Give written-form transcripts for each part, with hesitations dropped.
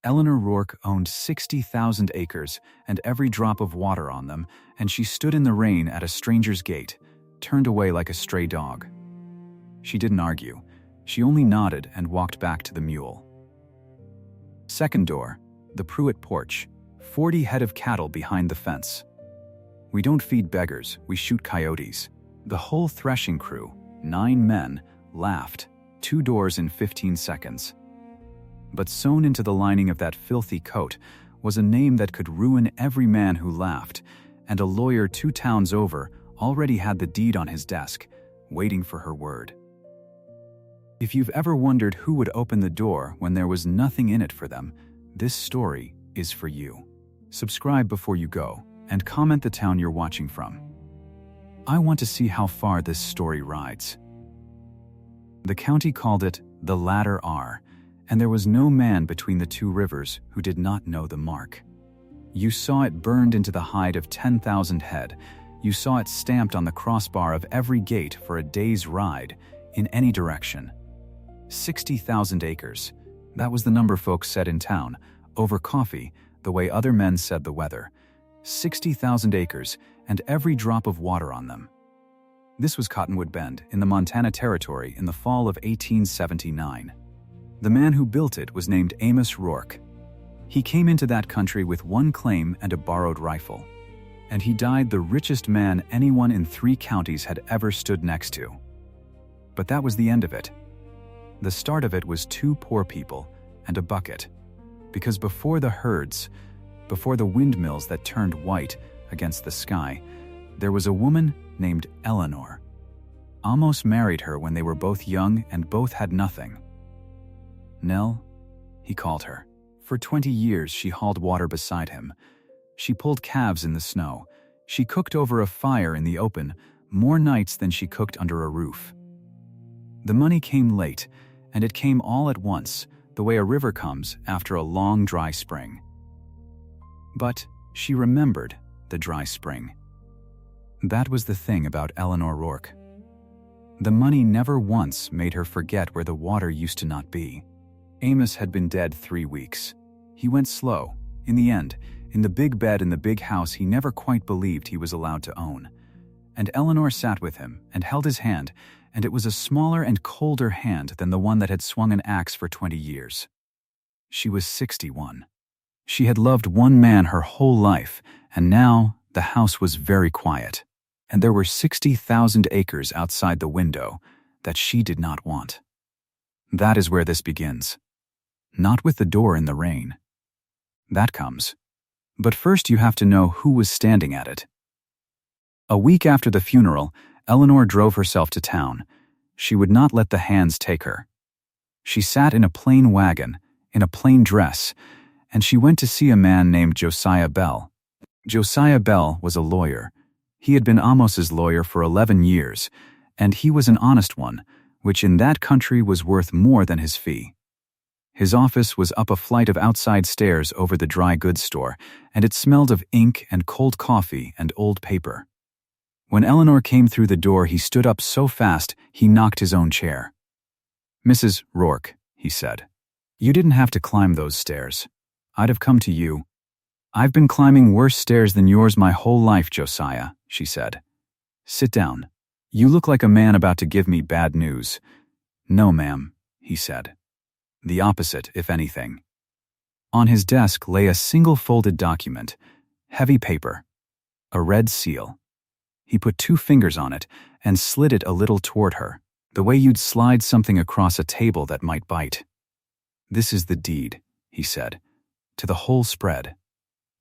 Eleanor Rourke owned 60,000 acres and every drop of water on them, and she stood in the rain at a stranger's gate, turned away like a stray dog. She didn't argue. She only nodded and walked back to the mule. Second door, the Pruitt porch, 40 head of cattle behind the fence. We don't feed beggars, we shoot coyotes. The whole threshing crew, 9 men, laughed, 2 doors in 15 seconds. But sewn into the lining of that filthy coat was a name that could ruin every man who laughed, and a lawyer 2 towns over already had the deed on his desk, waiting for her word. If you've ever wondered who would open the door when there was nothing in it for them, this story is for you. Subscribe before you go, and comment the town you're watching from. I want to see how far this story rides. The county called it the Ladder R, and there was no man between the 2 rivers who did not know the mark. You saw it burned into the hide of 10,000 head. You saw it stamped on the crossbar of every gate for a day's ride, in any direction. 60,000 acres. That was the number folks said in town, over coffee, the way other men said the weather. 60,000 acres, and every drop of water on them. This was Cottonwood Bend, in the Montana Territory, in the fall of 1879. The man who built it was named Amos Rourke. He came into that country with 1 claim and a borrowed rifle. And he died the richest man anyone in 3 counties had ever stood next to. But that was the end of it. The start of it was 2 poor people and a bucket. Because before the herds, before the windmills that turned white against the sky, there was a woman named Eleanor. Amos married her when they were both young and both had nothing. Nell, he called her. For 20 years she hauled water beside him. She pulled calves in the snow. She cooked over a fire in the open, more nights than she cooked under a roof. The money came late, and it came all at once, the way a river comes after a long dry spring. But she remembered the dry spring. That was the thing about Eleanor Rourke. The money never once made her forget where the water used to not be. Amos had been dead 3 weeks. He went slow. In the end, in the big bed in the big house he never quite believed he was allowed to own. And Eleanor sat with him and held his hand, and it was a smaller and colder hand than the one that had swung an axe for 20 years. She was 61. She had loved 1 man her whole life, and now the house was very quiet, and there were 60,000 acres outside the window that she did not want. That is where this begins. Not with the door in the rain. That comes. But first you have to know who was standing at it. A week after the funeral, Eleanor drove herself to town. She would not let the hands take her. She sat in a plain wagon, in a plain dress, and she went to see a man named Josiah Bell. Josiah Bell was a lawyer. He had been Amos's lawyer for 11 years, and he was an honest one, which in that country was worth more than his fee. His office was up a flight of outside stairs over the dry goods store, and it smelled of ink and cold coffee and old paper. When Eleanor came through the door, he stood up so fast he knocked his own chair. "Mrs. Rourke," he said, "you didn't have to climb those stairs. I'd have come to you." "I've been climbing worse stairs than yours my whole life, Josiah," she said. "Sit down. You look like a man about to give me bad news." "No, ma'am," he said. The opposite, if anything. On his desk lay a single folded document, heavy paper, a red seal. He put 2 fingers on it and slid it a little toward her, the way you'd slide something across a table that might bite. "This is the deed," he said, "to the whole spread.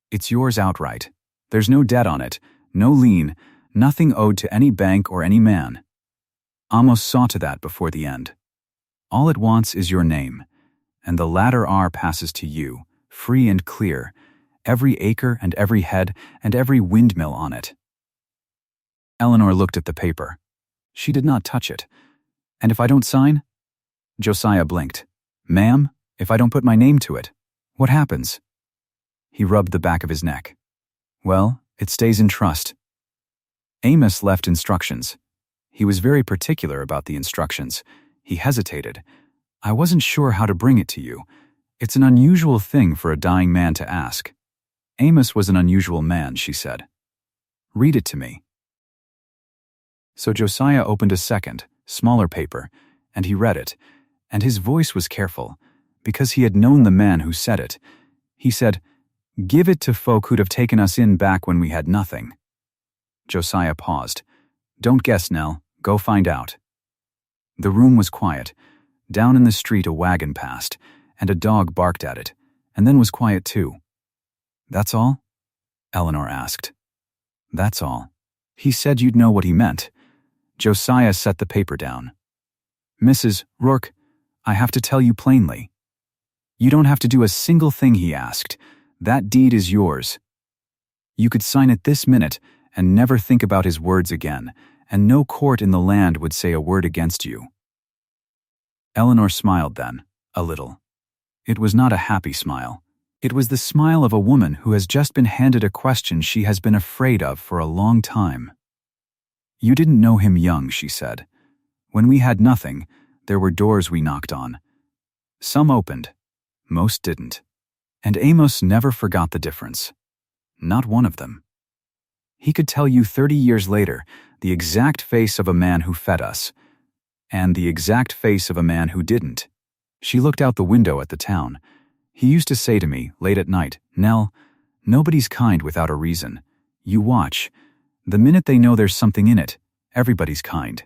It's yours outright. There's no debt on it, no lien, nothing owed to any bank or any man." Amos saw to that before the end. "All it wants is your name, and the Ladder R passes to you, free and clear, every acre and every head and every windmill on it." Eleanor looked at the paper. She did not touch it. "And if I don't sign?" Josiah blinked. "Ma'am, if I don't put my name to it, what happens?" He rubbed the back of his neck. "Well, it stays in trust." Amos left instructions. He was very particular about the instructions. He hesitated. "I wasn't sure how to bring it to you. It's an unusual thing for a dying man to ask. Amos was an unusual man, she said. Read it to me. So Josiah opened a second, smaller paper, and he read it, and his voice was careful, because he had known the man who said it. He said, "Give it to folk who'd have taken us in back when we had nothing." Josiah paused. "Don't guess, Nell. Go find out." The room was quiet. Down in the street a wagon passed, and a dog barked at it, and then was quiet too. "That's all?" Eleanor asked. "That's all. He said you'd know what he meant." Josiah set the paper down. "Mrs. Rourke, I have to tell you plainly. You don't have to do a single thing he asked. That deed is yours. You could sign it this minute and never think about his words again, and no court in the land would say a word against you." Eleanor smiled then, a little. It was not a happy smile. It was the smile of a woman who has just been handed a question she has been afraid of for a long time. "You didn't know him young," she said. "When we had nothing, there were doors we knocked on. Some opened, most didn't. And Amos never forgot the difference. Not one of them. He could tell you 30 years later the exact face of a man who fed us, and the exact face of a man who didn't." She looked out the window at the town. "He used to say to me, late at night, 'Nell, nobody's kind without a reason. You watch. The minute they know there's something in it, everybody's kind.'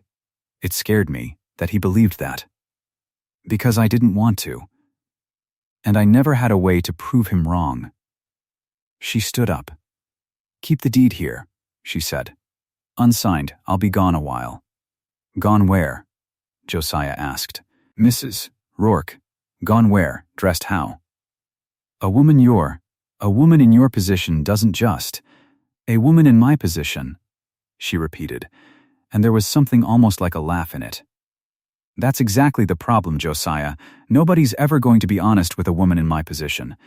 It scared me that he believed that. Because I didn't want to. And I never had a way to prove him wrong." She stood up. "Keep the deed here," she said. "Unsigned, I'll be gone a while." "Gone where?" Josiah asked. "Mrs. Rourke, gone where, dressed how?" A woman in your position doesn't just. A woman in my position," she repeated, and there was something almost like a laugh in it. "That's exactly the problem, Josiah. Nobody's ever going to be honest with a woman in my position.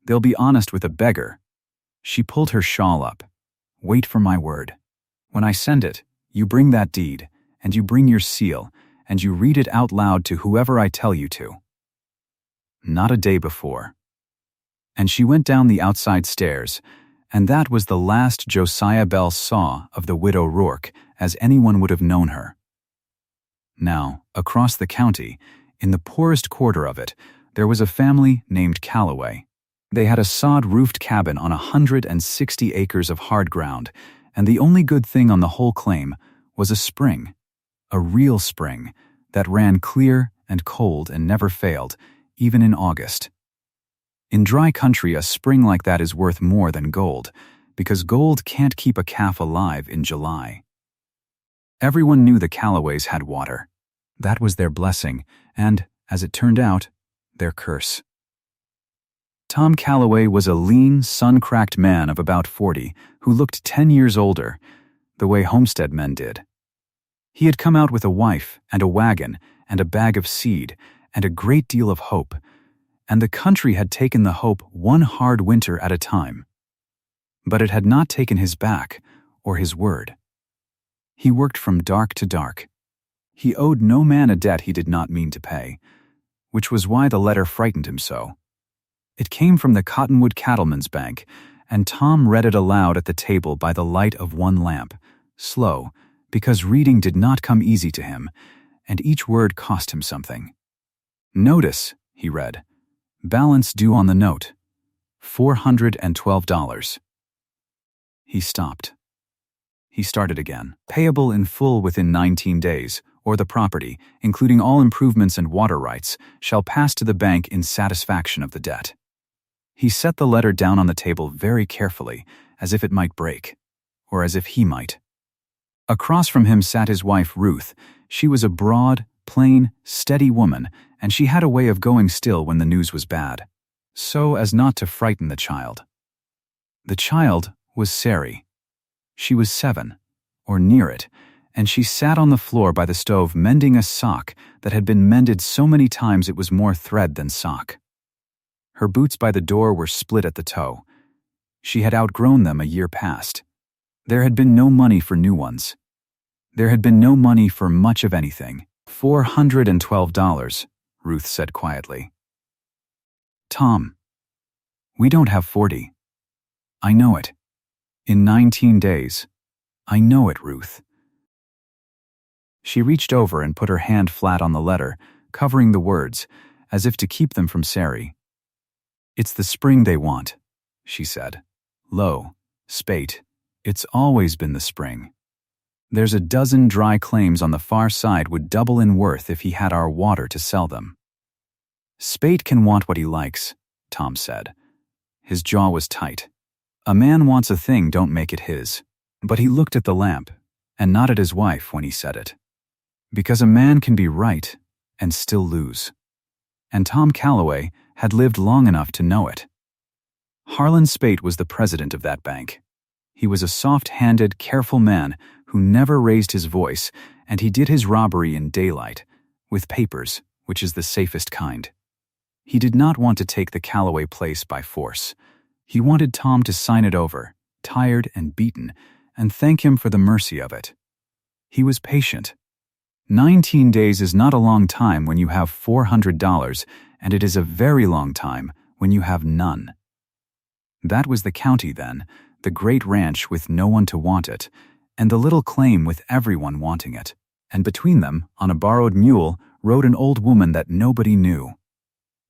They'll be honest with a beggar." She pulled her shawl up. "Wait for my word. When I send it, you bring that deed, and you bring your seal, and you read it out loud to whoever I tell you to." Not a day before. And she went down the outside stairs, and that was the last Josiah Bell saw of the widow Rourke as anyone would have known her. Now, across the county, in the poorest quarter of it, there was a family named Calloway. They had a sod-roofed cabin on 160 acres of hard ground, and the only good thing on the whole claim was a spring, a real spring, that ran clear and cold and never failed, even in August. In dry country, a spring like that is worth more than gold, because gold can't keep a calf alive in July. Everyone knew the Calloways had water. That was their blessing, and, as it turned out, their curse. Tom Calloway was a lean, sun-cracked man of about 40 who looked 10 years older, the way Homestead men did. He had come out with a wife and a wagon and a bag of seed and a great deal of hope, and the country had taken the hope one hard winter at a time. But it had not taken his back or his word. He worked from dark to dark. He owed no man a debt he did not mean to pay, which was why the letter frightened him so. It came from the Cottonwood Cattleman's Bank, and Tom read it aloud at the table by the light of one lamp, slow, because reading did not come easy to him, and each word cost him something. "Notice," he read, "balance due on the note, $412. He stopped. He started again. "Payable in full within 19 days, or the property, including all improvements and water rights, shall pass to the bank in satisfaction of the debt." He set the letter down on the table very carefully, as if it might break, or as if he might. Across from him sat his wife, Ruth. She was a broad, plain, steady woman, and she had a way of going still when the news was bad, so as not to frighten the child. The child was Sari. She was 7, or near it, and she sat on the floor by the stove mending a sock that had been mended so many times it was more thread than sock. Her boots by the door were split at the toe. She had outgrown them a year past. There had been no money for new ones. There had been no money for much of anything. $412, Ruth said quietly. Tom, we don't have 40. I know it. In 19 days. I know it, Ruth. She reached over and put her hand flat on the letter, covering the words, as if to keep them from Sari. It's the spring they want, she said. Lo, Spate, it's always been the spring. There's a dozen dry claims on the far side would double in worth if he had our water to sell them. Spate can want what he likes, Tom said. His jaw was tight. A man wants a thing, don't make it his. But he looked at the lamp, and not at his wife when he said it. Because a man can be right and still lose. And Tom Calloway had lived long enough to know it. Harlan Spate was the president of that bank. He was a soft-handed, careful man who never raised his voice, and he did his robbery in daylight, with papers, which is the safest kind. He did not want to take the Calloway place by force. He wanted Tom to sign it over, tired and beaten, and thank him for the mercy of it. He was patient. 19 days is not a long time when you have $400, and it is a very long time when you have none. That was the county then, the great ranch with no one to want it, and the little claim with everyone wanting it. And between them, on a borrowed mule, rode an old woman that nobody knew.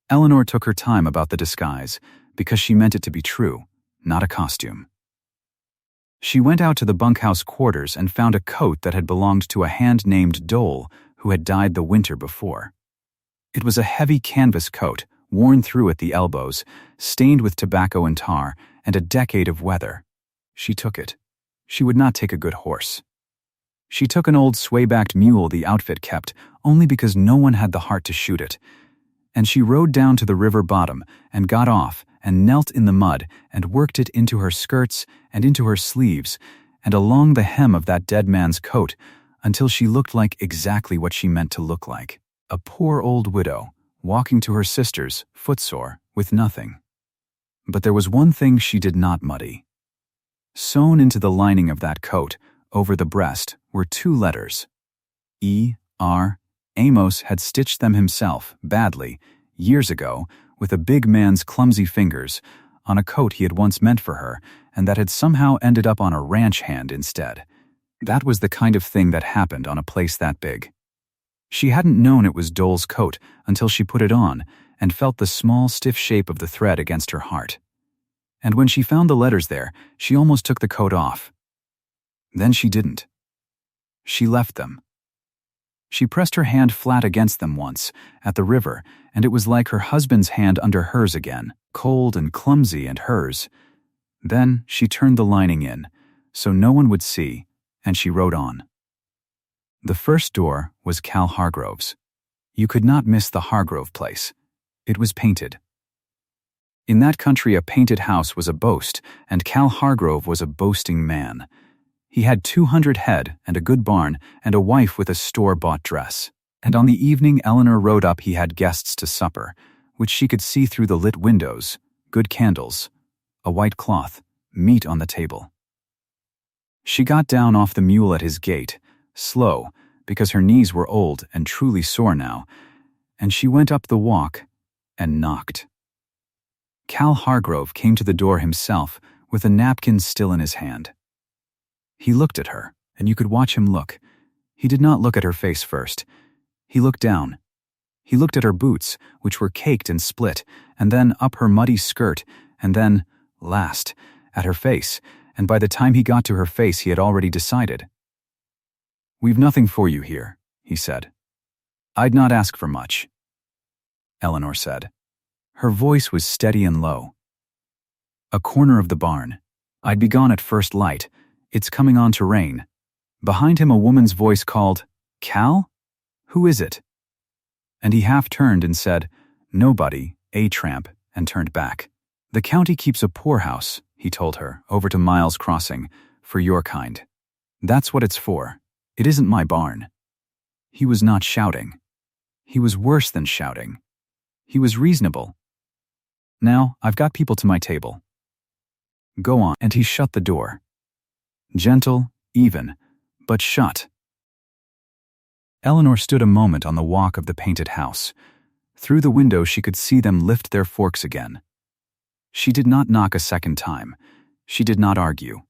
Eleanor took her time about the disguise, because she meant it to be true, not a costume. She went out to the bunkhouse quarters and found a coat that had belonged to a hand named Dole, who had died the winter before. It was a heavy canvas coat, worn through at the elbows, stained with tobacco and tar, and a decade of weather. She took it. She would not take a good horse. She took an old swaybacked mule the outfit kept, only because no one had the heart to shoot it. And she rode down to the river bottom and got off and knelt in the mud and worked it into her skirts and into her sleeves and along the hem of that dead man's coat until she looked like exactly what she meant to look like, a poor old widow, walking to her sisters, footsore, with nothing. But there was one thing she did not muddy. Sewn into the lining of that coat, over the breast, were 2 letters. E.R. Amos had stitched them himself, badly, years ago, with a big man's clumsy fingers, on a coat he had once meant for her, and that had somehow ended up on a ranch hand instead. That was the kind of thing that happened on a place that big. She hadn't known it was Dole's coat until she put it on and felt the small, stiff shape of the thread against her heart. And when she found the letters there, she almost took the coat off. Then she didn't. She left them. She pressed her hand flat against them once, at the river, and it was like her husband's hand under hers again, cold and clumsy and hers. Then she turned the lining in, so no one would see, and she rode on. The first door was Cal Hargrove's. You could not miss the Hargrove place. It was painted. In that country a painted house was a boast, and Cal Hargrove was a boasting man. He had 200 head and a good barn and a wife with a store-bought dress. And on the evening Eleanor rode up he had guests to supper, which she could see through the lit windows, good candles, a white cloth, meat on the table. She got down off the mule at his gate, slow, because her knees were old and truly sore now, and she went up the walk and knocked. Cal Hargrove came to the door himself with a napkin still in his hand. He looked at her, and you could watch him look. He did not look at her face first. He looked down. He looked at her boots, which were caked and split, and then up her muddy skirt, and then, last, at her face, and by the time he got to her face he had already decided. "We've nothing for you here," he said. "I'd not ask for much," Eleanor said. Her voice was steady and low. "A corner of the barn. I'd be gone at first light. It's coming on to rain." Behind him a woman's voice called, "Cal? Who is it?" And he half turned and said, "Nobody, a tramp," and turned back. "The county keeps a poorhouse," he told her, over to Miles Crossing, "for your kind. That's what it's for. It isn't my barn." He was not shouting. He was worse than shouting. He was reasonable. "Now, I've got people to my table. Go on," and he shut the door. Gentle, even, but shut. Eleanor stood a moment on the walk of the painted house. Through the window she could see them lift their forks again. She did not knock a second time. She did not argue.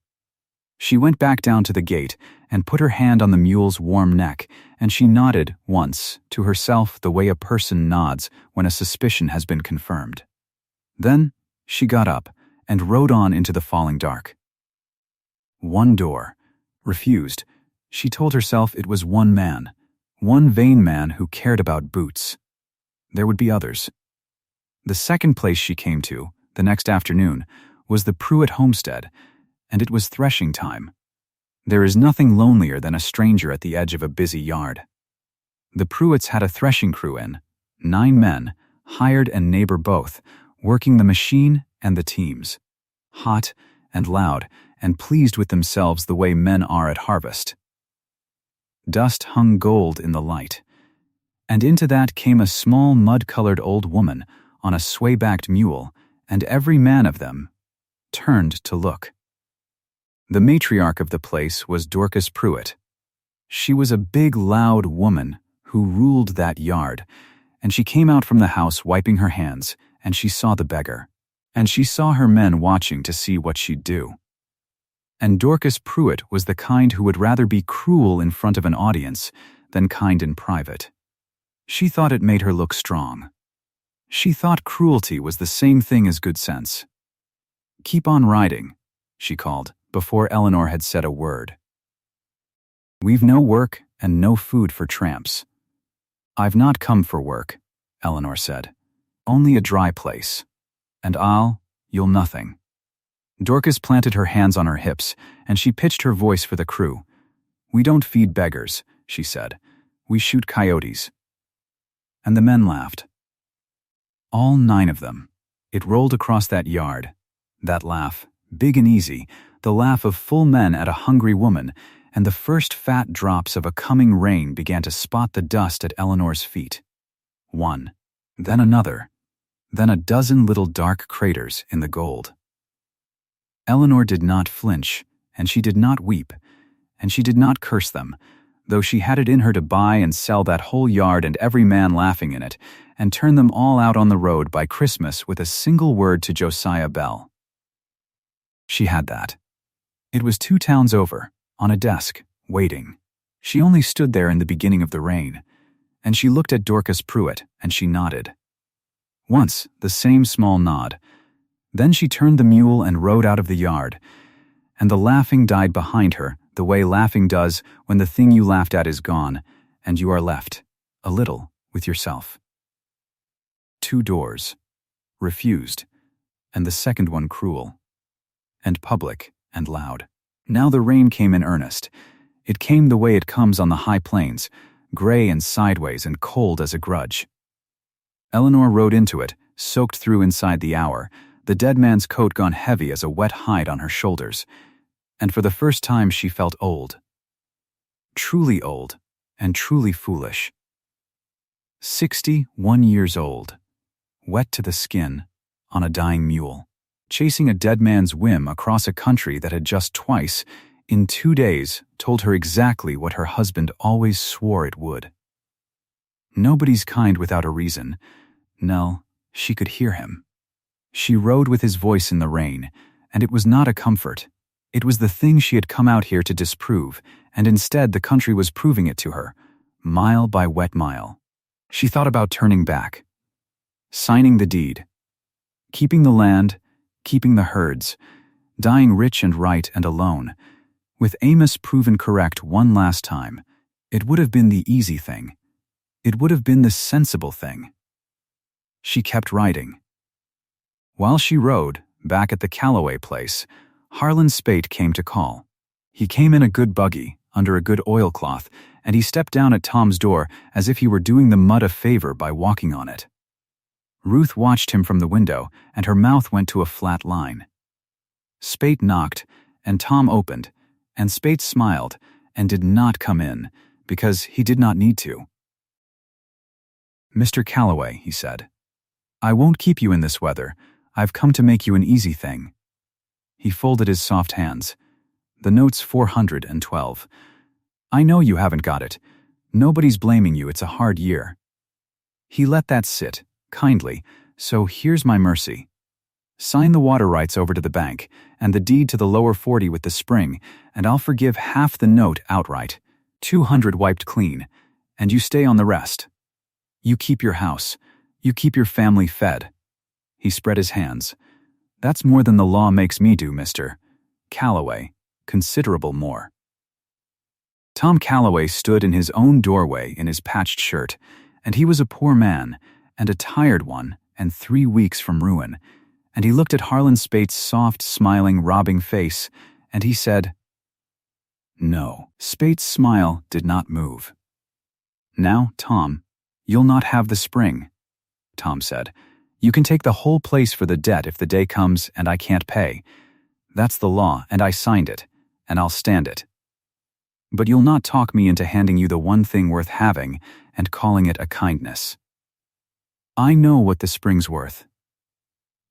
She went back down to the gate and put her hand on the mule's warm neck, and she nodded once to herself the way a person nods when a suspicion has been confirmed. Then she got up and rode on into the falling dark. One door. Refused. She told herself it was one man, one vain man who cared about boots. There would be others. The second place she came to, the next afternoon, was the Pruitt homestead, and it was threshing time. There is nothing lonelier than a stranger at the edge of a busy yard. The Pruitts had a threshing crew in, 9 men, hired and neighbor both, working the machine and the teams. Hot and loud and pleased with themselves the way men are at harvest. Dust hung gold in the light, and into that came a small mud-colored old woman on a swaybacked mule, and every man of them turned to look. The matriarch of the place was Dorcas Pruitt. She was a big, loud woman who ruled that yard, and she came out from the house wiping her hands, and she saw the beggar, and she saw her men watching to see what she'd do. And Dorcas Pruitt was the kind who would rather be cruel in front of an audience than kind in private. She thought it made her look strong. She thought cruelty was the same thing as good sense. "Keep on riding," she called, before Eleanor had said a word. "We've no work and no food for tramps." "I've not come for work," Eleanor said. "Only a dry place. And you'll nothing." Dorcas planted her hands on her hips, and she pitched her voice for the crew. "We don't feed beggars," she said. "We shoot coyotes." And the men laughed. All 9 of them. It rolled across that yard. That laugh, big and easy, the laugh of full men at a hungry woman, and the first fat drops of a coming rain began to spot the dust at Eleanor's feet. One, then another, then a dozen little dark craters in the gold. Eleanor did not flinch, and she did not weep, and she did not curse them, though she had it in her to buy and sell that whole yard and every man laughing in it, and turn them all out on the road by Christmas with a single word to Josiah Bell. She had that. It was 2 towns over, on a desk, waiting. She only stood there in the beginning of the rain, and she looked at Dorcas Pruitt, and she nodded. Once, the same small nod. Then she turned the mule and rode out of the yard, and the laughing died behind her, the way laughing does when the thing you laughed at is gone, and you are left, a little, with yourself. 2 doors. Refused, and the second one cruel, and public and loud. Now the rain came in earnest. It came the way it comes on the high plains, gray and sideways and cold as a grudge. Eleanor rode into it, soaked through inside the hour, the dead man's coat gone heavy as a wet hide on her shoulders, and for the first time she felt old. Truly old, and truly foolish. 61 years old, wet to the skin, on a dying mule, chasing a dead man's whim across a country that had just twice, in 2 days, told her exactly what her husband always swore it would. Nobody's kind without a reason. Nell, she could hear him. She rode with his voice in the rain, and it was not a comfort. It was the thing she had come out here to disprove, and instead the country was proving it to her, mile by wet mile. She thought about turning back, signing the deed, keeping the land, keeping the herds, dying rich and right and alone. With Amos proven correct one last time, it would have been the easy thing. It would have been the sensible thing. She kept riding. While she rode, back at the Calloway place, Harlan Spate came to call. He came in a good buggy, under a good oilcloth, and he stepped down at Tom's door as if he were doing the mud a favor by walking on it. Ruth watched him from the window, and her mouth went to a flat line. Spate knocked, and Tom opened, and Spate smiled, and did not come in, because he did not need to. "Mr. Calloway," he said, "I won't keep you in this weather. I've come to make you an easy thing." He folded his soft hands. "The note's 412. I know you haven't got it. Nobody's blaming you, it's a hard year." He let that sit, kindly, so here's my mercy. Sign the water rights over to the bank, and the deed to the lower 40 with the spring, and I'll forgive half the note outright, 200 wiped clean, and you stay on the rest. You keep your house. You keep your family fed. He spread his hands. That's more than the law makes me do, Mr. Calloway. Considerable more. Tom Calloway stood in his own doorway in his patched shirt, and he was a poor man, and a tired one, and 3 weeks from ruin, and he looked at Harlan Spate's soft, smiling, robbing face, and he said, "No." Spate's smile did not move. "Now, Tom, you'll not have the spring," Tom said. "You can take the whole place for the debt if the day comes and I can't pay. That's the law, and I signed it, and I'll stand it. But you'll not talk me into handing you the one thing worth having and calling it a kindness. I know what the spring's worth.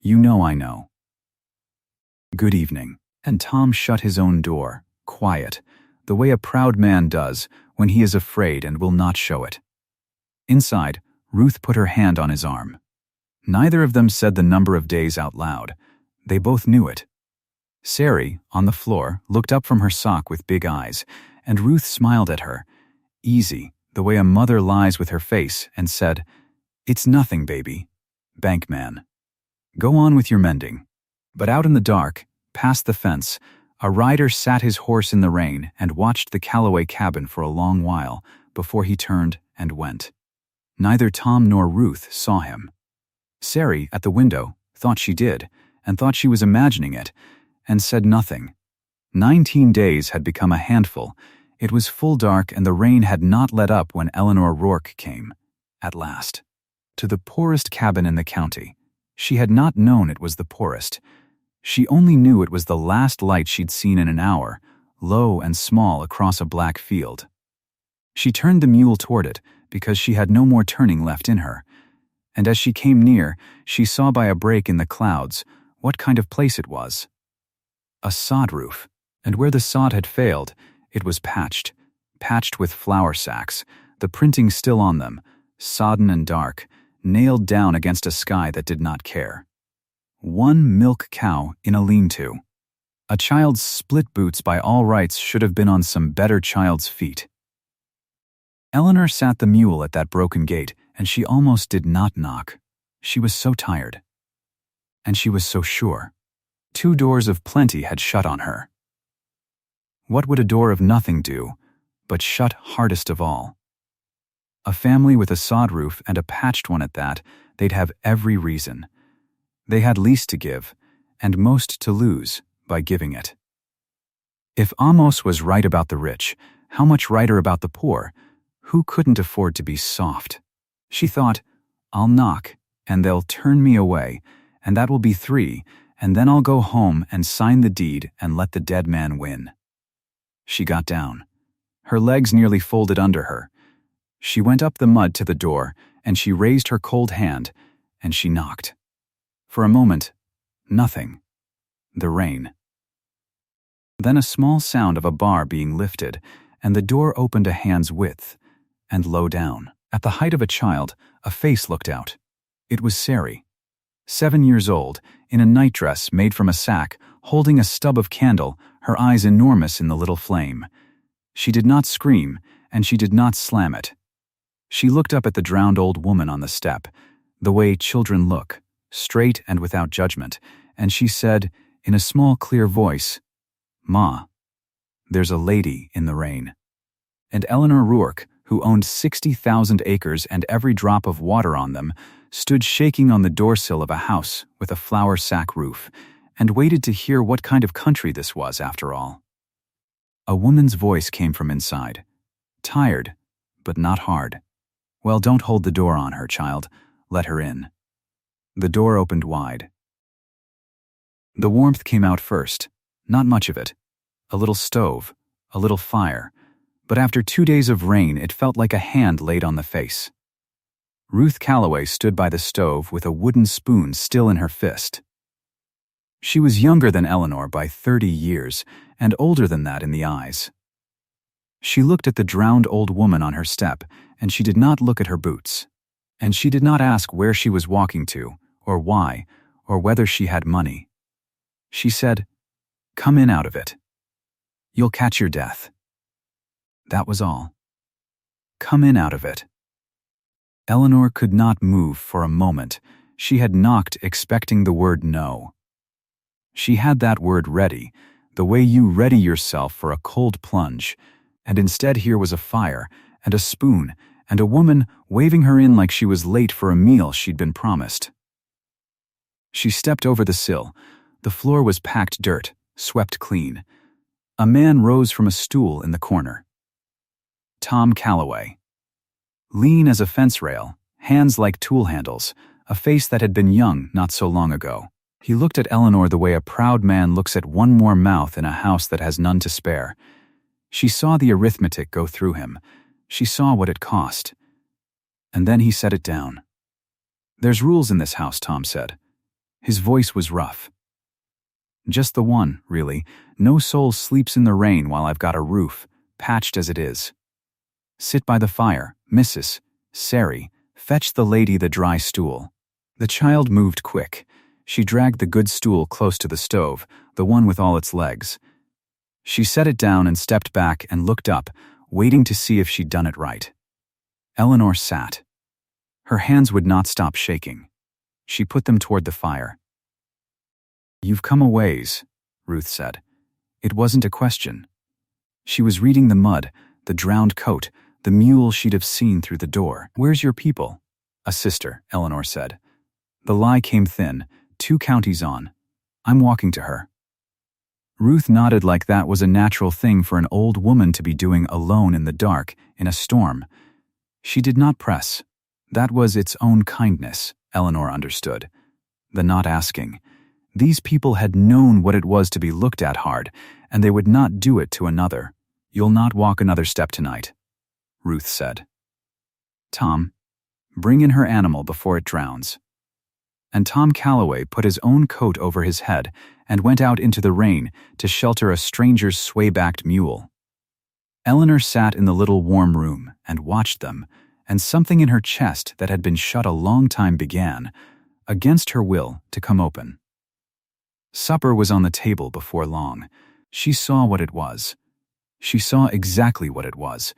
You know I know. Good evening." And Tom shut his own door, quiet, the way a proud man does when he is afraid and will not show it. Inside, Ruth put her hand on his arm. Neither of them said the number of days out loud. They both knew it. Sari, on the floor, looked up from her sock with big eyes, and Ruth smiled at her, easy, the way a mother lies with her face, and said, "It's nothing, baby. Bankman. Go on with your mending." But out in the dark, past the fence, a rider sat his horse in the rain and watched the Calloway cabin for a long while before he turned and went. Neither Tom nor Ruth saw him. Sari, at the window, thought she did, and thought she was imagining it, and said nothing. 19 days had become a handful. It was full dark, and the rain had not let up when Eleanor Rourke came, at last, to the poorest cabin in the county. She had not known it was the poorest. She only knew it was the last light she'd seen in an hour, low and small across a black field. She turned the mule toward it because she had no more turning left in her, and as she came near, she saw by a break in the clouds what kind of place it was. A sod roof, and where the sod had failed, it was patched with flour sacks, the printing still on them, sodden and dark, nailed down against a sky that did not care. One milk cow in a lean-to. A child's split boots by all rights should have been on some better child's feet. Eleanor sat the mule at that broken gate, and she almost did not knock. She was so tired. And she was so sure. 2 doors of plenty had shut on her. What would a door of nothing do, but shut hardest of all? A family with a sod roof, and a patched one at that, they'd have every reason. They had least to give, and most to lose, by giving it. If Amos was right about the rich, how much righter about the poor, who couldn't afford to be soft? She thought, I'll knock, and they'll turn me away, and that will be 3, and then I'll go home and sign the deed and let the dead man win. She got down. Her legs nearly folded under her. She went up the mud to the door, and she raised her cold hand, and she knocked. For a moment, nothing. The rain. Then a small sound of a bar being lifted, and the door opened a hand's width, and low down. At the height of a child, a face looked out. It was Sari, 7 years old, in a nightdress made from a sack, holding a stub of candle, her eyes enormous in the little flame. She did not scream, and she did not slam it. She looked up at the drowned old woman on the step, the way children look, straight and without judgment, and she said, in a small, clear voice, "Ma, there's a lady in the rain." And Eleanor Rourke, who owned 60,000 acres and every drop of water on them, stood shaking on the doorsill of a house with a flour sack roof, and waited to hear what kind of country this was, after all. A woman's voice came from inside, tired, but not hard. "Well, don't hold the door on her, child. Let her in." The door opened wide. The warmth came out first, not much of it. A little stove, a little fire, but after 2 days of rain it felt like a hand laid on the face. Ruth Calloway stood by the stove with a wooden spoon still in her fist. She was younger than Eleanor by 30 years, and older than that in the eyes. She looked at the drowned old woman on her step, and she did not look at her boots. And she did not ask where she was walking to, or why, or whether she had money. She said, "Come in out of it. You'll catch your death." That was all. Come in out of it. Eleanor could not move for a moment. She had knocked expecting the word no. She had that word ready, the way you ready yourself for a cold plunge, and instead here was a fire, and a spoon, and a woman waving her in like she was late for a meal she'd been promised. She stepped over the sill. The floor was packed dirt, swept clean. A man rose from a stool in the corner. Tom Calloway. Lean as a fence rail, hands like tool handles, a face that had been young not so long ago. He looked at Eleanor the way a proud man looks at one more mouth in a house that has none to spare. She saw the arithmetic go through him. She saw what it cost. And then he set it down. "There's rules in this house," Tom said. His voice was rough. "Just the one, really. No soul sleeps in the rain while I've got a roof, patched as it is. Sit by the fire, Mrs. Sari. Fetch the lady the dry stool." The child moved quick. She dragged the good stool close to the stove, the one with all its legs. She set it down and stepped back and looked up, waiting to see if she'd done it right. Eleanor sat. Her hands would not stop shaking. She put them toward the fire. "You've come a ways," Ruth said. It wasn't a question. She was reading the mud, the drowned coat, the mule she'd have seen through the door. "Where's your people?" "A sister," Eleanor said. The lie came thin, 2 counties on. "I'm walking to her." Ruth nodded like that was a natural thing for an old woman to be doing alone in the dark, in a storm. She did not press. That was its own kindness, Eleanor understood. The not asking. These people had known what it was to be looked at hard, and they would not do it to another. "You'll not walk another step tonight," Ruth said. "Tom, bring in her animal before it drowns." And Tom Calloway put his own coat over his head and went out into the rain to shelter a stranger's swaybacked mule. Eleanor sat in the little warm room and watched them, and something in her chest that had been shut a long time began, against her will, to come open. Supper was on the table before long. She saw what it was. She saw exactly what it was,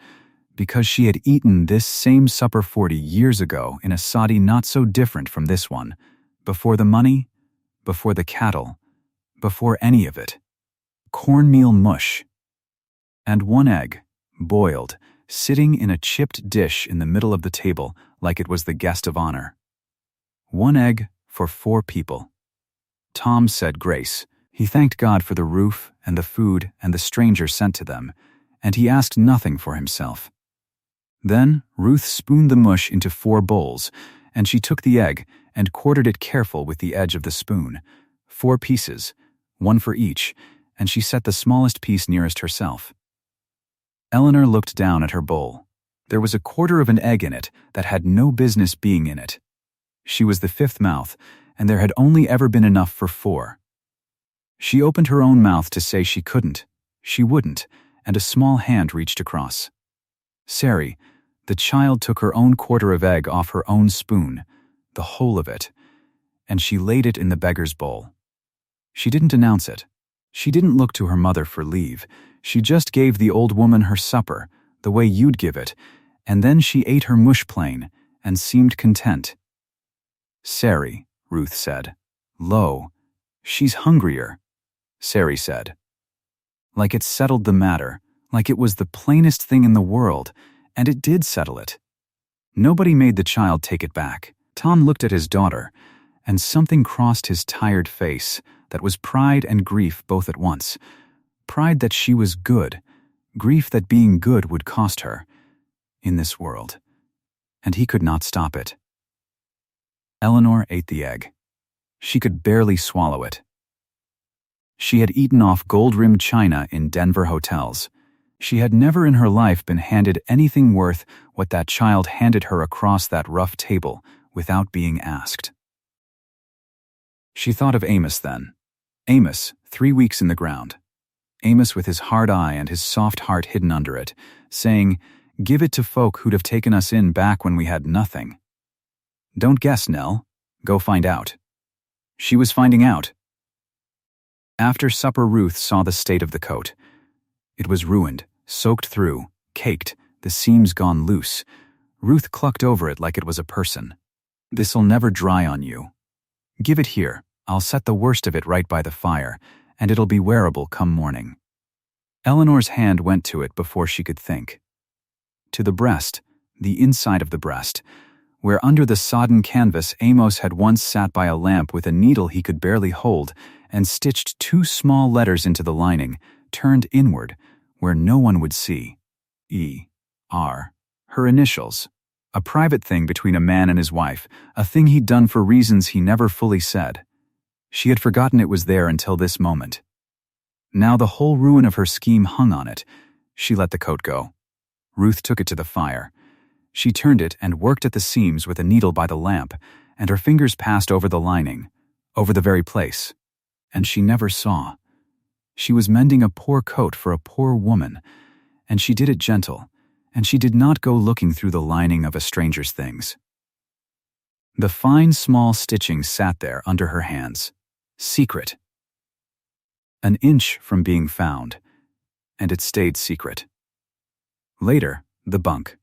because she had eaten this same supper 40 years ago in a soddy not so different from this one, before the money, before the cattle, before any of it. Cornmeal mush. And 1 egg, boiled, sitting in a chipped dish in the middle of the table like it was the guest of honor. 1 egg for 4 people. Tom said grace. He thanked God for the roof and the food and the stranger sent to them, and he asked nothing for himself. Then Ruth spooned the mush into 4 bowls, and she took the egg and quartered it careful with the edge of the spoon. 4 pieces, 1 for each, and she set the smallest piece nearest herself. Eleanor looked down at her bowl. There was a quarter of an egg in it that had no business being in it. She was the 5th mouth, and there had only ever been enough for 4. She opened her own mouth to say she couldn't, she wouldn't, and a small hand reached across. Sari, the child, took her own quarter of egg off her own spoon, the whole of it, and she laid it in the beggar's bowl. She didn't announce it. She didn't look to her mother for leave. She just gave the old woman her supper, the way you'd give it, and then she ate her mush plain and seemed content. "Sari," Ruth said. "Lo, she's hungrier," Sari said. Like it settled the matter, like it was the plainest thing in the world, and it did settle it. Nobody made the child take it back. Tom looked at his daughter, and something crossed his tired face that was pride and grief both at once. Pride that she was good, grief that being good would cost her, in this world. And he could not stop it. Eleanor ate the egg. She could barely swallow it. She had eaten off gold-rimmed china in Denver hotels. She had never in her life been handed anything worth what that child handed her across that rough table without being asked. She thought of Amos then. Amos, 3 weeks in the ground. Amos with his hard eye and his soft heart hidden under it, saying, "Give it to folk who'd have taken us in back when we had nothing." Don't guess, Nell. Go find out. She was finding out. After supper, Ruth saw the state of the coat. It was ruined, soaked through, caked, the seams gone loose. Ruth clucked over it like it was a person. This'll never dry on you. Give it here. I'll set the worst of it right by the fire, and it'll be wearable come morning. Eleanor's hand went to it before she could think. To the breast, the inside of the breast, where under the sodden canvas Amos had once sat by a lamp with a needle he could barely hold and stitched 2 small letters into the lining, turned inward, where no one would see. E.R. Her initials. A private thing between a man and his wife, a thing he'd done for reasons he never fully said. She had forgotten it was there until this moment. Now the whole ruin of her scheme hung on it. She let the coat go. Ruth took it to the fire. She turned it and worked at the seams with a needle by the lamp, and her fingers passed over the lining, over the very place. And she never saw. She was mending a poor coat for a poor woman, and she did it gentle, and she did not go looking through the lining of a stranger's things. The fine small stitching sat there under her hands, secret. An inch from being found, and it stayed secret. Later, the bunk.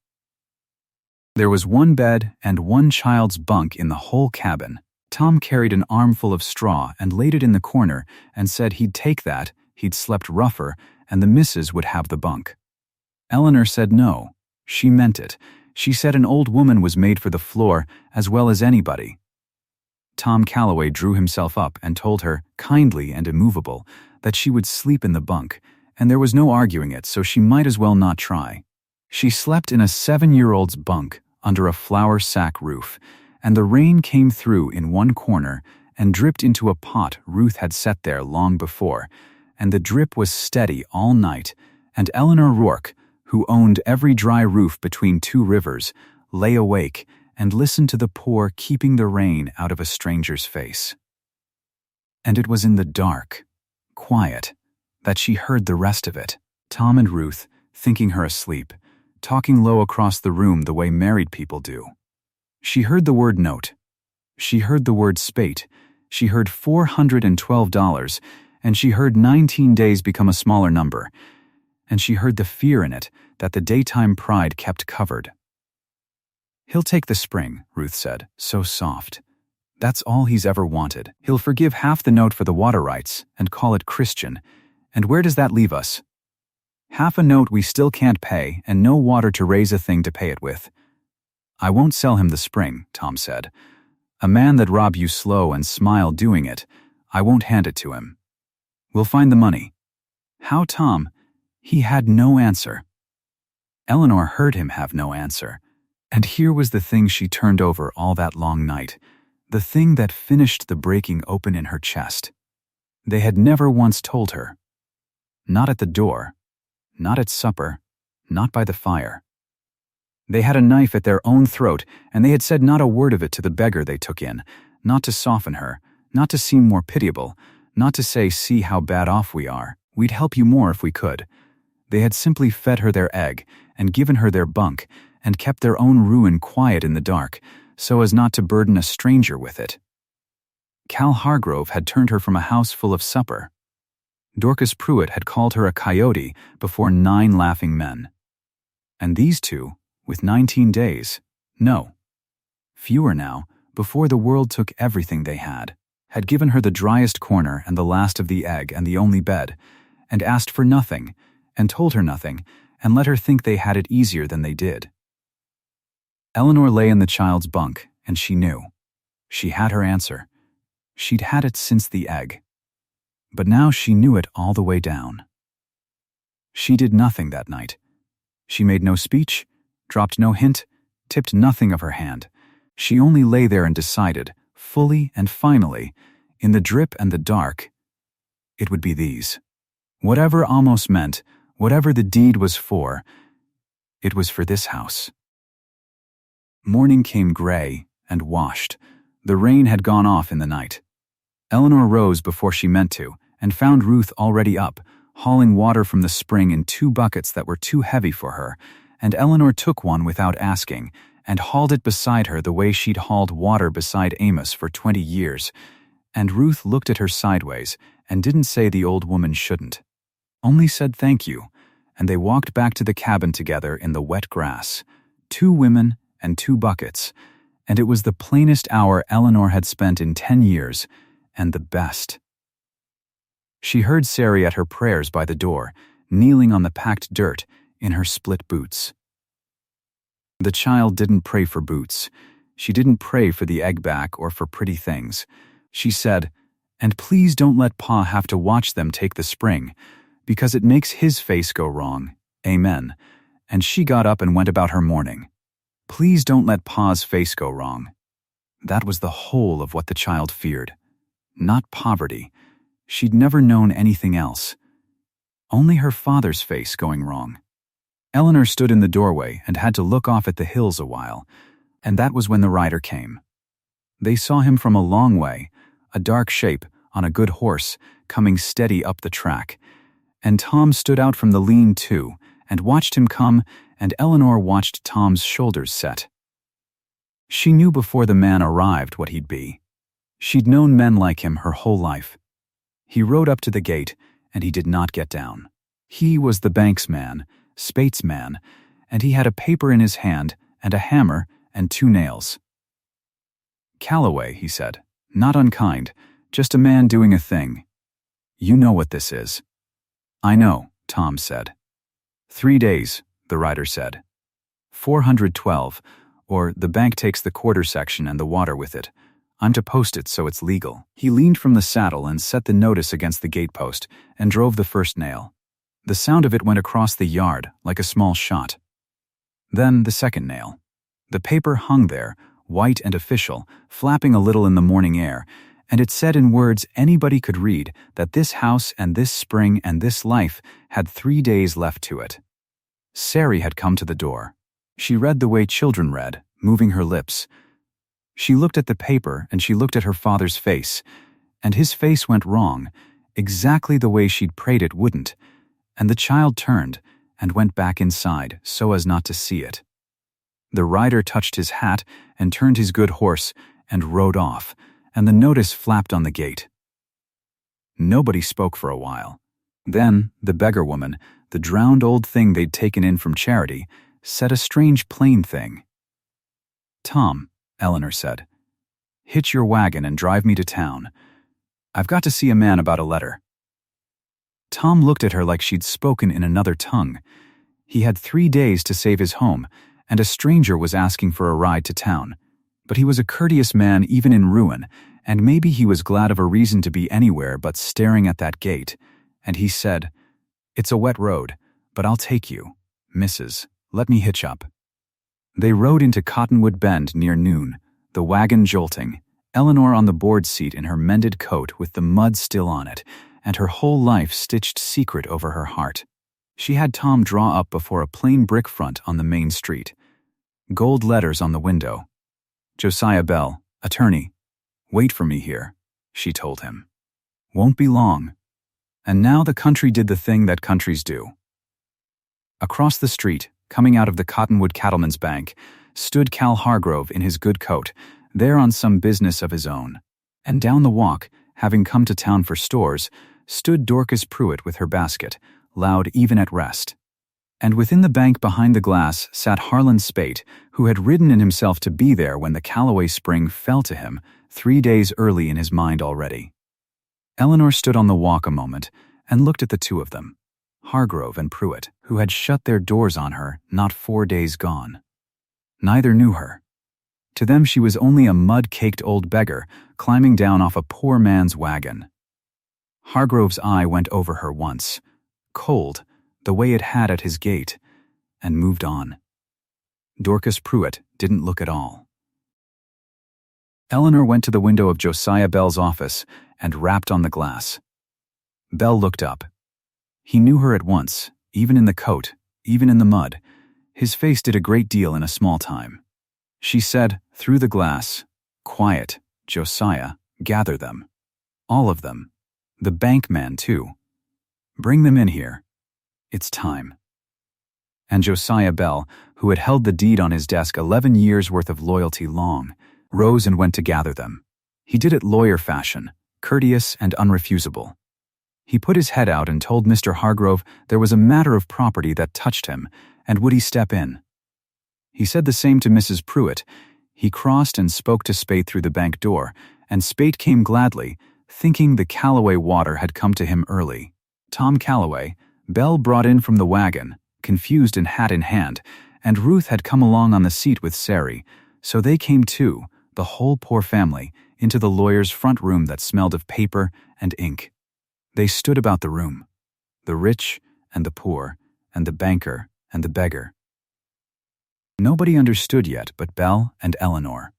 There was 1 bed and 1 child's bunk in the whole cabin. Tom carried an armful of straw and laid it in the corner and said he'd take that, he'd slept rougher, and the missus would have the bunk. Eleanor said no. She meant it. She said an old woman was made for the floor as well as anybody. Tom Calloway drew himself up and told her, kindly and immovable, that she would sleep in the bunk, and there was no arguing it, so she might as well not try. She slept in a 7-year-old's bunk under a flour sack roof, and the rain came through in one corner and dripped into a pot Ruth had set there long before, and the drip was steady all night, and Eleanor Rourke, who owned every dry roof between 2 rivers, lay awake and listened to the pour keeping the rain out of a stranger's face. And it was in the dark, quiet, that she heard the rest of it. Tom and Ruth, thinking her asleep, talking low across the room the way married people do. She heard the word note. She heard the word spate. She heard $412, and she heard 19 days become a smaller number. And she heard the fear in it that the daytime pride kept covered. He'll take the spring, Ruth said, so soft. That's all he's ever wanted. He'll forgive half the note for the water rights and call it Christian. And where does that leave us? Half a note we still can't pay and no water to raise a thing to pay it with. I won't sell him the spring, Tom said. A man that rob you slow and smile doing it, I won't hand it to him. We'll find the money. How, Tom? He had no answer. Eleanor heard him have no answer. And here was the thing she turned over all that long night, the thing that finished the breaking open in her chest. They had never once told her. Not at the door, not at supper, not by the fire. They had a knife at their own throat, and they had said not a word of it to the beggar they took in, not to soften her, not to seem more pitiable, not to say, see how bad off we are, we'd help you more if we could. They had simply fed her their egg, and given her their bunk, and kept their own ruin quiet in the dark, so as not to burden a stranger with it. Cal Hargrove had turned her from a house full of supper. Dorcas Pruitt had called her a coyote before 9 laughing men. And these two, with 19 days, no, fewer now, before the world took everything they had given her the driest corner and the last of the egg and the only bed, and asked for nothing, and told her nothing, and let her think they had it easier than they did. Eleanor lay in the child's bunk, and she knew. She had her answer. She'd had it since the egg. But now she knew it all the way down. She did nothing that night. She made no speech, dropped no hint, tipped nothing of her hand. She only lay there and decided, fully and finally, in the drip and the dark, it would be these. Whatever Amos meant, whatever the deed was for, it was for this house. Morning came gray and washed. The rain had gone off in the night. Eleanor rose before she meant to, and found Ruth already up, hauling water from the spring in 2 buckets that were too heavy for her, and Eleanor took one without asking, and hauled it beside her the way she'd hauled water beside Amos for 20 years, and Ruth looked at her sideways and didn't say the old woman shouldn't. Only said thank you, and they walked back to the cabin together in the wet grass. 2 women and 2 buckets, and it was the plainest hour Eleanor had spent in 10 years, and the best. She heard Sari at her prayers by the door, kneeling on the packed dirt in her split boots. The child didn't pray for boots. She didn't pray for the egg back or for pretty things. She said, "And please don't let Pa have to watch them take the spring, because it makes his face go wrong. Amen." And she got up and went about her mourning. Please don't let Pa's face go wrong. That was the whole of what the child feared. Not poverty. She'd never known anything else. Only her father's face going wrong. Eleanor stood in the doorway and had to look off at the hills a while, and that was when the rider came. They saw him from a long way, a dark shape on a good horse, coming steady up the track, and Tom stood out from the lean-to and watched him come, and Eleanor watched Tom's shoulders set. She knew before the man arrived what he'd be. She'd known men like him her whole life. He rode up to the gate, and he did not get down. He was the bank's man, Spate's man, and he had a paper in his hand and a hammer and 2 nails. "Calloway," he said, "not unkind, just a man doing a thing. You know what this is." "I know," Tom said. 3 days, the rider said. 412, or the bank takes the quarter section and the water with it. I'm to post it so it's legal. He leaned from the saddle and set the notice against the gatepost and drove the first nail. The sound of it went across the yard like a small shot. Then the second nail. The paper hung there, white and official, flapping a little in the morning air, and it said in words anybody could read that this house and this spring and this life had 3 days left to it. Sari had come to the door. She read the way children read, moving her lips. She looked at the paper and she looked at her father's face, and his face went wrong, exactly the way she'd prayed it wouldn't, and the child turned and went back inside so as not to see it. The rider touched his hat and turned his good horse and rode off, and the notice flapped on the gate. Nobody spoke for a while. Then the beggar woman, the drowned old thing they'd taken in from charity, said a strange plain thing. "Tom," Eleanor said, "hitch your wagon and drive me to town. I've got to see a man about a letter." Tom looked at her like she'd spoken in another tongue. He had 3 days to save his home, and a stranger was asking for a ride to town. But he was a courteous man even in ruin, and maybe he was glad of a reason to be anywhere but staring at that gate, and he said, "It's a wet road, but I'll take you. Mrs., let me hitch up." They rode into Cottonwood Bend near noon, the wagon jolting, Eleanor on the board seat in her mended coat with the mud still on it, and her whole life stitched secret over her heart. She had Tom draw up before a plain brick front on the main street. Gold letters on the window. "Josiah Bell, attorney. Wait for me here," she told him. "Won't be long." And now the country did the thing that countries do. Across the street, coming out of the Cottonwood Cattleman's Bank, stood Cal Hargrove in his good coat, there on some business of his own. And down the walk, having come to town for stores, stood Dorcas Pruitt with her basket, loud even at rest. And within the bank behind the glass sat Harlan Spate, who had ridden in himself to be there when the Calloway spring fell to him, 3 days early in his mind already. Eleanor stood on the walk a moment and looked at the two of them, Hargrove and Pruitt, who had shut their doors on her not 4 days gone. Neither knew her. To them she was only a mud-caked old beggar climbing down off a poor man's wagon. Hargrove's eye went over her once, cold, the way it had at his gate, and moved on. Dorcas Pruitt didn't look at all. Eleanor went to the window of Josiah Bell's office and rapped on the glass. Bell looked up. He knew her at once, even in the coat, even in the mud. His face did a great deal in a small time. She said, through the glass, "Quiet, Josiah, gather them. All of them. The bank man, too. Bring them in here. It's time." And Josiah Bell, who had held the deed on his desk 11 years' worth of loyalty long, rose and went to gather them. He did it lawyer fashion, courteous and unrefusable. He put his head out and told Mr. Hargrove there was a matter of property that touched him, and would he step in? He said the same to Mrs. Pruitt. He crossed and spoke to Spate through the bank door, and Spate came gladly, thinking the Calloway water had come to him early. Tom Calloway, Bell brought in from the wagon, confused and hat in hand, and Ruth had come along on the seat with Sari, so they came too, the whole poor family, into the lawyer's front room that smelled of paper and ink. They stood about the room, the rich and the poor, and the banker and the beggar. Nobody understood yet but Bell and Eleanor.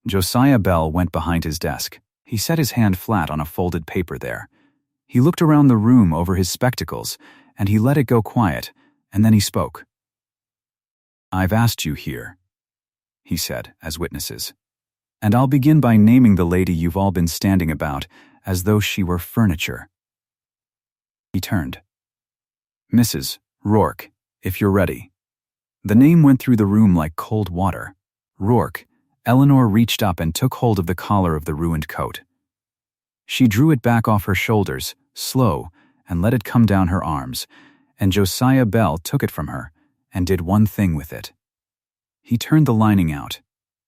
Josiah Bell went behind his desk. He set his hand flat on a folded paper there. He looked around the room over his spectacles, and he let it go quiet, and then he spoke. "I've asked you here," he said, as witnesses. "And I'll begin by naming the lady you've all been standing about as though she were furniture." He turned. "Mrs. Rourke, if you're ready." The name went through the room like cold water. Rourke. Eleanor reached up and took hold of the collar of the ruined coat. She drew it back off her shoulders, slow, and let it come down her arms, and Josiah Bell took it from her and did one thing with it. He turned the lining out.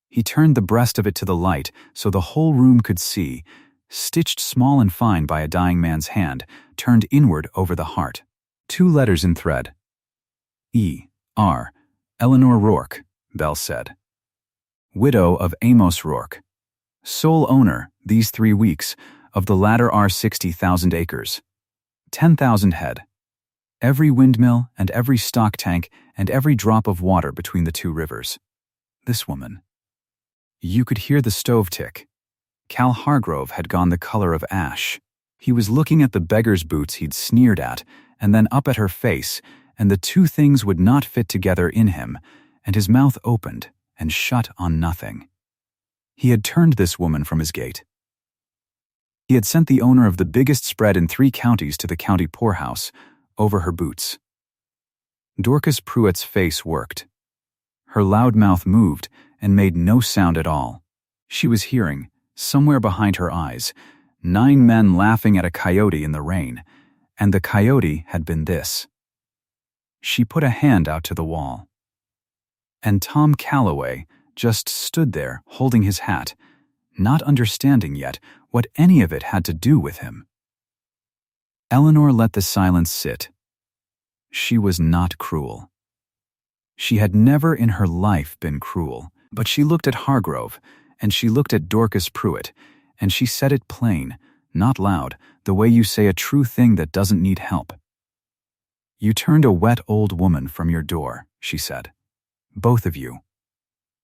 He turned the breast of it to the light so the whole room could see, stitched small and fine by a dying man's hand, turned inward over the heart. 2 letters in thread. E.R. Eleanor Rourke, Bell said. Widow of Amos Rourke. Sole owner, these 3 weeks, of the latter are 60,000 acres. 10,000 head. Every windmill and every stock tank and every drop of water between the 2 rivers. This woman. You could hear the stove tick. Cal Hargrove had gone the color of ash. He was looking at the beggar's boots he'd sneered at, and then up at her face, and the 2 things would not fit together in him, and his mouth opened and shut on nothing. He had turned this woman from his gate. He had sent the owner of the biggest spread in 3 counties to the county poorhouse, over her boots. Dorcas Pruitt's face worked. Her loud mouth moved and made no sound at all. She was hearing, somewhere behind her eyes, 9 men laughing at a coyote in the rain, and the coyote had been this. She put a hand out to the wall. And Tom Calloway just stood there holding his hat, not understanding yet what any of it had to do with him. Eleanor let the silence sit. She was not cruel. She had never in her life been cruel, but she looked at Hargrove, and she looked at Dorcas Pruitt, and she said it plain, not loud, the way you say a true thing that doesn't need help. You turned a wet old woman from your door, she said. Both of you.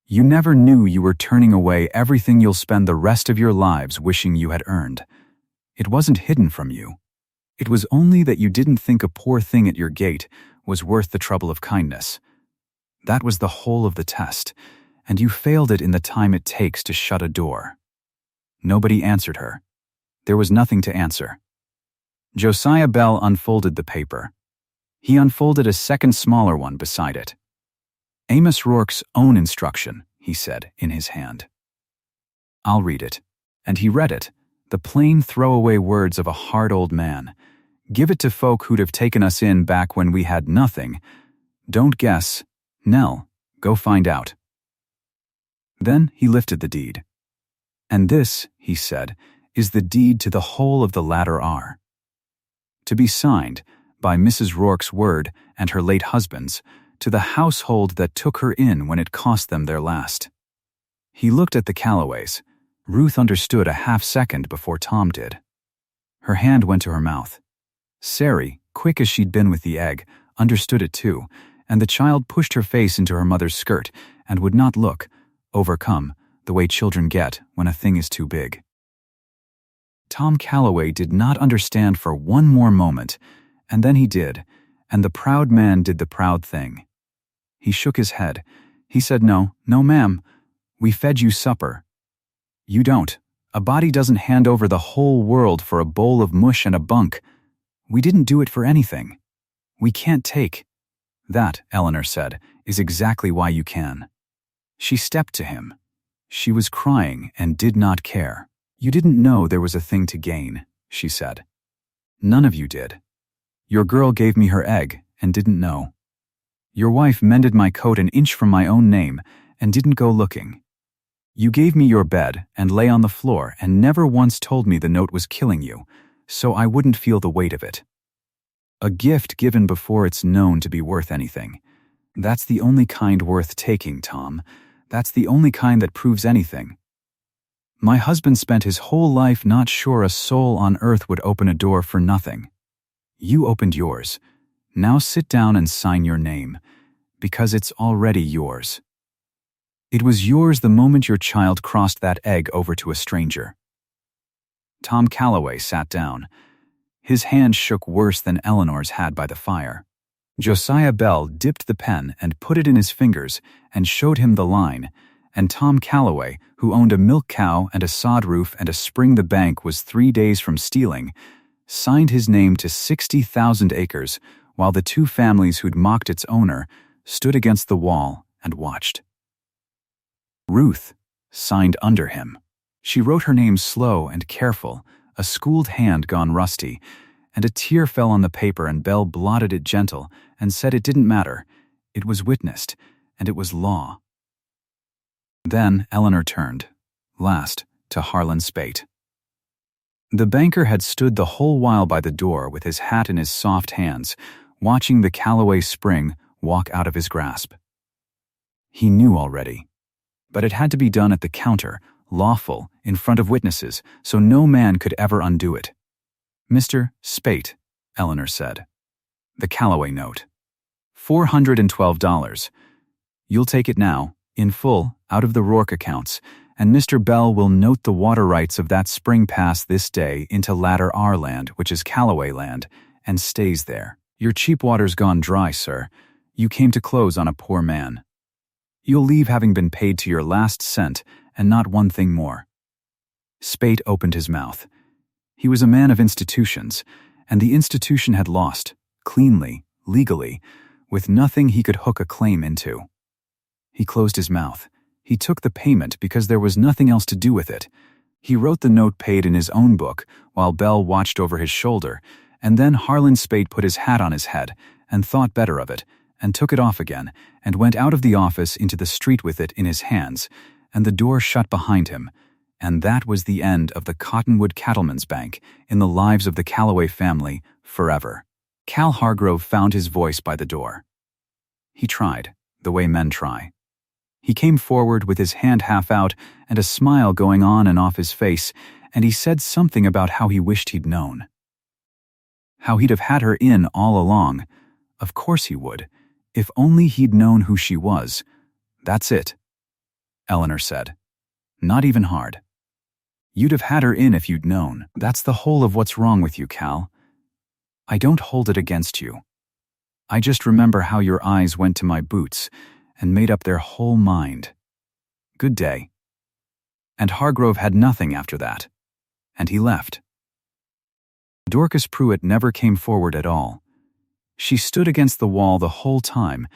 You never knew you were turning away everything you'll spend the rest of your lives wishing you had earned. It wasn't hidden from you. It was only that you didn't think a poor thing at your gate was worth the trouble of kindness. That was the whole of the test, and you failed it in the time it takes to shut a door. Nobody answered her. There was nothing to answer. Josiah Bell unfolded the paper. He unfolded a second smaller one beside it. Amos Rourke's own instruction, he said, in his hand. I'll read it. And he read it, the plain throwaway words of a hard old man. Give it to folk who'd have taken us in back when we had nothing. Don't guess. Nell, go find out. Then he lifted the deed. And this, he said, is the deed to the whole of the latter R. To be signed, by Mrs. Rourke's word and her late husband's, to the household that took her in when it cost them their last. He looked at the Calloways. Ruth understood a half-second before Tom did. Her hand went to her mouth. Sari, quick as she'd been with the egg, understood it too, and the child pushed her face into her mother's skirt and would not look, overcome, the way children get when a thing is too big. Tom Calloway did not understand for one more moment, and then he did, and the proud man did the proud thing. He shook his head. He said, No, ma'am. We fed you supper. You don't. A body doesn't hand over the whole world for a bowl of mush and a bunk. We didn't do it for anything. We can't take. That, Eleanor said, is exactly why you can. She stepped to him. She was crying and did not care. You didn't know there was a thing to gain, she said. None of you did. Your girl gave me her egg and didn't know. Your wife mended my coat an inch from my own name and didn't go looking. You gave me your bed and lay on the floor and never once told me the note was killing you, so I wouldn't feel the weight of it. A gift given before it's known to be worth anything. That's the only kind worth taking, Tom. That's the only kind that proves anything. My husband spent his whole life not sure a soul on earth would open a door for nothing. You opened yours. Now sit down and sign your name, because it's already yours. It was yours the moment your child crossed that egg over to a stranger. Tom Calloway sat down. His hand shook worse than Eleanor's had by the fire. Josiah Bell dipped the pen and put it in his fingers and showed him the line, and Tom Calloway, who owned a milk cow and a sod roof and a spring the bank was 3 days from stealing, signed his name to 60,000 acres while the two families who'd mocked its owner stood against the wall and watched. Ruth signed under him. She wrote her name slow and careful, a schooled hand gone rusty, and a tear fell on the paper and Bell blotted it gentle and said it didn't matter. It was witnessed, and it was law. Then Eleanor turned, last, to Harlan Spate. The banker had stood the whole while by the door with his hat in his soft hands, watching the Calloway spring walk out of his grasp. He knew already. But it had to be done at the counter, lawful, in front of witnesses, so no man could ever undo it. Mr. Spate, Eleanor said. The Calloway note. $412. You'll take it now, in full, out of the Rourke accounts, and Mr. Bell will note the water rights of that spring pass this day into Ladder R land, which is Calloway land, and stays there. Your cheap water's gone dry, sir. You came to close on a poor man. You'll leave having been paid to your last cent, and not one thing more. Spate opened his mouth. He was a man of institutions, and the institution had lost, cleanly, legally, with nothing he could hook a claim into. He closed his mouth. He took the payment because there was nothing else to do with it. He wrote the note paid in his own book while Bell watched over his shoulder, and then Harlan Spate put his hat on his head and thought better of it, and took it off again, and went out of the office into the street with it in his hands, and the door shut behind him, and that was the end of the Cottonwood Cattlemen's Bank in the lives of the Calloway family forever. Cal Hargrove found his voice by the door. He tried, the way men try. He came forward with his hand half out and a smile going on and off his face, and he said something about how he wished he'd known. How he'd have had her in all along. Of course he would. If only he'd known who she was. That's it, Eleanor said. Not even hard. You'd have had her in if you'd known. That's the whole of what's wrong with you, Cal. I don't hold it against you. I just remember how your eyes went to my boots and made up their whole mind. Good day. And Hargrove had nothing after that. And he left. Dorcas Pruitt never came forward at all. She stood against the wall the whole time,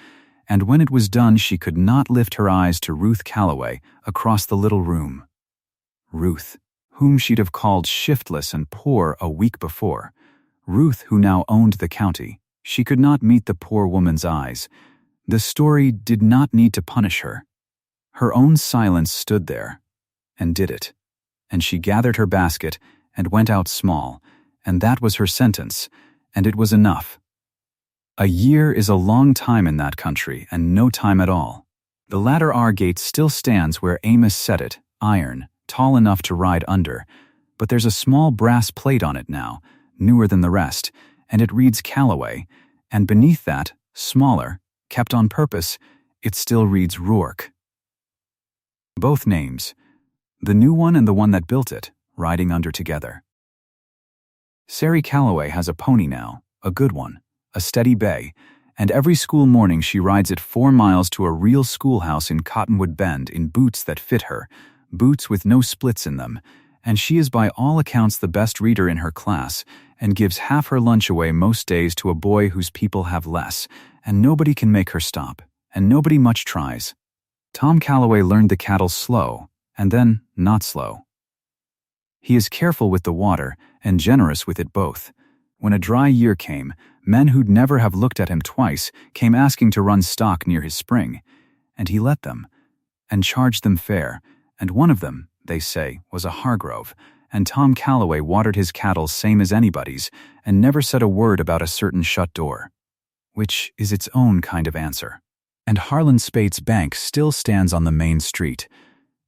and when it was done she could not lift her eyes to Ruth Calloway across the little room. Ruth, whom she'd have called shiftless and poor a week before. Ruth, who now owned the county. She could not meet the poor woman's eyes. The story did not need to punish her. Her own silence stood there, and did it. And she gathered her basket and went out small, and that was her sentence, and it was enough. A year is a long time in that country, and no time at all. The Ladder R gate still stands where Amos set it, iron, tall enough to ride under, but there's a small brass plate on it now, newer than the rest, and it reads Calloway, and beneath that, smaller, kept on purpose, it still reads Rourke. Both names, the new one and the one that built it, riding under together. Sari Calloway has a pony now, a good one, a steady bay, and every school morning she rides it 4 miles to a real schoolhouse in Cottonwood Bend in boots that fit her, boots with no splits in them, and she is by all accounts the best reader in her class and gives half her lunch away most days to a boy whose people have less, and nobody can make her stop, and nobody much tries. Tom Calloway learned the cattle slow, and then not slow. He is careful with the water and generous with it both. When a dry year came, men who'd never have looked at him twice came asking to run stock near his spring, and he let them, and charged them fair, and one of them, they say, was a Hargrove, and Tom Calloway watered his cattle same as anybody's, and never said a word about a certain shut door, which is its own kind of answer. And Harlan Spate's bank still stands on the main street,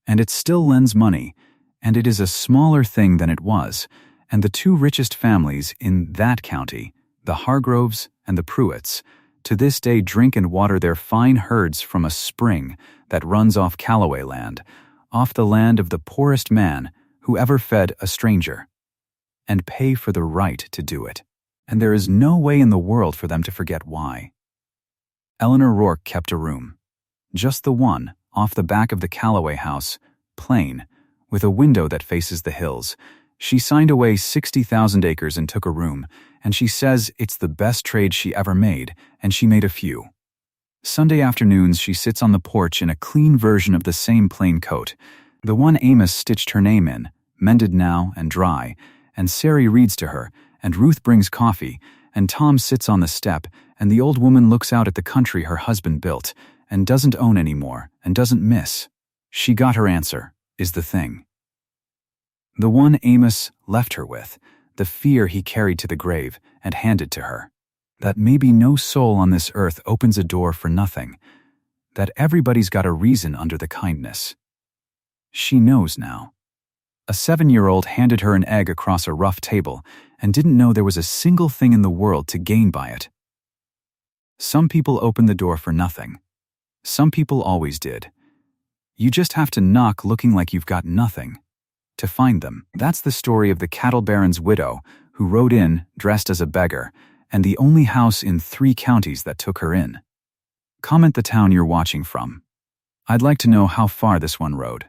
and it still lends money, and it is a smaller thing than it was, and the two richest families in that county, the Hargroves and the Pruitts, to this day drink and water their fine herds from a spring that runs off Calloway land, off the land of the poorest man who ever fed a stranger, and pay for the right to do it. And there is no way in the world for them to forget why. Eleanor Rourke kept a room. Just the one, off the back of the Calloway house, plain, with a window that faces the hills. She signed away 60,000 acres and took a room, and she says it's the best trade she ever made, and she made a few. Sunday afternoons she sits on the porch in a clean version of the same plain coat, the one Amos stitched her name in, mended now and dry, and Sari reads to her, and Ruth brings coffee, and Tom sits on the step, and the old woman looks out at the country her husband built, and doesn't own anymore, and doesn't miss. She got her answer, is the thing. The one Amos left her with, the fear he carried to the grave and handed to her, that maybe no soul on this earth opens a door for nothing, that everybody's got a reason under the kindness. She knows now. A 7-year-old handed her an egg across a rough table and didn't know there was a single thing in the world to gain by it. Some people open the door for nothing. Some people always did. You just have to knock looking like you've got nothing to find them. That's the story of the cattle baron's widow who rode in dressed as a beggar, and the only house in 3 counties that took her in. Comment the town you're watching from. I'd like to know how far this one rode.